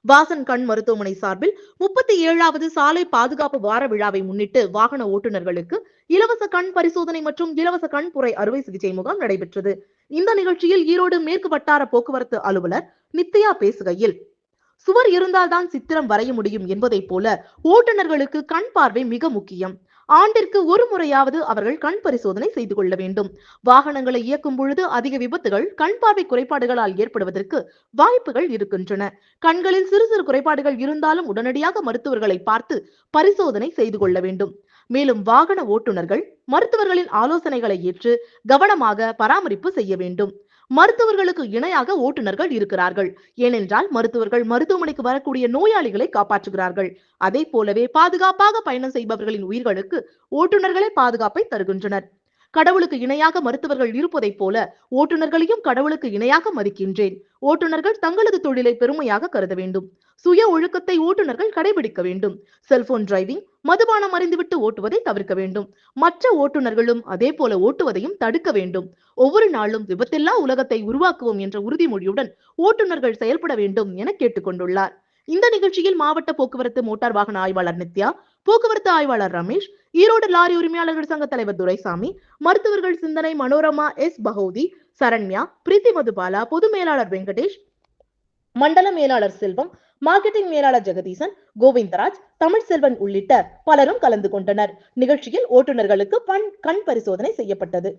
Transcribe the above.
வாசன் கண் மருத்துவமனை சார்பில் 37வது சாலை பாதுகாப்பு வார விழாவை முன்னிட்டு வாகன ஓட்டுநர்களுக்கு இலவச கண் பரிசோதனை மற்றும் இலவச கண்புரை அறுவை சிகிச்சை முகாம் நடைபெற்றது. இந்த நிகழ்ச்சியில் ஈரோடு மேற்கு வட்டார போக்குவரத்து அலுவலர் நித்யா பேசுகையில், சுவர் இருந்தால்தான் சித்திரம் வரைய முடியும் என்பதை போல ஓட்டுநர்களுக்கு கண் பார்வை மிக முக்கியம். ஆண்டிற்கு ஒரு முறையாவது அவர்கள் கண் பரிசோதனை செய்து கொள்ள வேண்டும். வாகனங்களை இயக்கும் பொழுது அதிக விபத்துகள் கண் பார்வை குறைபாடுகளால் ஏற்படுவதற்கு வாய்ப்புகள் இருக்கின்றன. கண்களில் சிறு சிறு குறைபாடுகள் இருந்தாலும் உடனடியாக மருத்துவர்களை பார்த்து பரிசோதனை செய்து கொள்ள வேண்டும். மேலும் வாகன ஓட்டுநர்கள் மருத்துவர்களின் ஆலோசனைகளை ஏற்று கவனமாக பராமரிப்பு செய்ய வேண்டும். மருத்துவர்களுக்கு இணையாக ஓட்டுநர்கள் இருக்கிறார்கள். ஏனென்றால் மருத்துவர்கள் மருத்துவமனைக்கு வரக்கூடிய நோயாளிகளை காப்பாற்றுகிறார்கள். அதே போலவே பாதுகாப்பாக பயணம் செய்பவர்களின் உயிர்களுக்கு ஓட்டுநர்களே பாதுகாப்பை தருகின்றனர். கடவுளுக்கு இணையாக மருத்துவர்கள் இருப்பதை போல ஓட்டுநர்களையும் கடவுளுக்கு இணையாக மதிக்கின்றேன். ஓட்டுநர்கள் தங்களது தொழிலை பெருமையாக கருத வேண்டும். சுய ஒழுக்கத்தை ஓட்டுநர்கள் கடைபிடிக்க வேண்டும். செல்போன் டிரைவிங், மதுபானம் அறிந்துவிட்டு ஓட்டுவதை தவிர்க்க வேண்டும். மற்ற ஓட்டுநர்களும் அதே போல ஓட்டுவதையும் தடுக்க வேண்டும். ஒவ்வொரு நாளும் விபத்தில்லா உலகத்தை உருவாக்குவோம் என்ற உறுதிமொழியுடன் ஓட்டுநர்கள் செயல்பட வேண்டும் என கேட்டுக்கொண்டுள்ளார். இந்த நிகழ்ச்சியில் மாவட்ட போக்குவரத்து மோட்டார் வாகன ஆய்வாளர் நித்யா, போக்குவரத்து ஆய்வாளர் ரமேஷ், ஈரோடு லாரி உரிமையாளர்கள் சங்க தலைவர் துரைசாமி, மருத்துவர்கள் சிந்தனை மனோரமா, எஸ் பகவதி, சரண்யா, பிரீத்தி மதுபாலா, பொது மேலாளர் வெங்கடேஷ், மண்டல மேலாளர் செல்வம், மார்க்கெட்டிங் மேலாளர் ஜெகதீசன், கோவிந்தராஜ், தமிழ் செல்வன் உள்ளிட்ட பலரும் கலந்து கொண்டனர். நிகழ்ச்சியில் ஓட்டுநர்களுக்கு கண் பரிசோதனை செய்யப்பட்டது.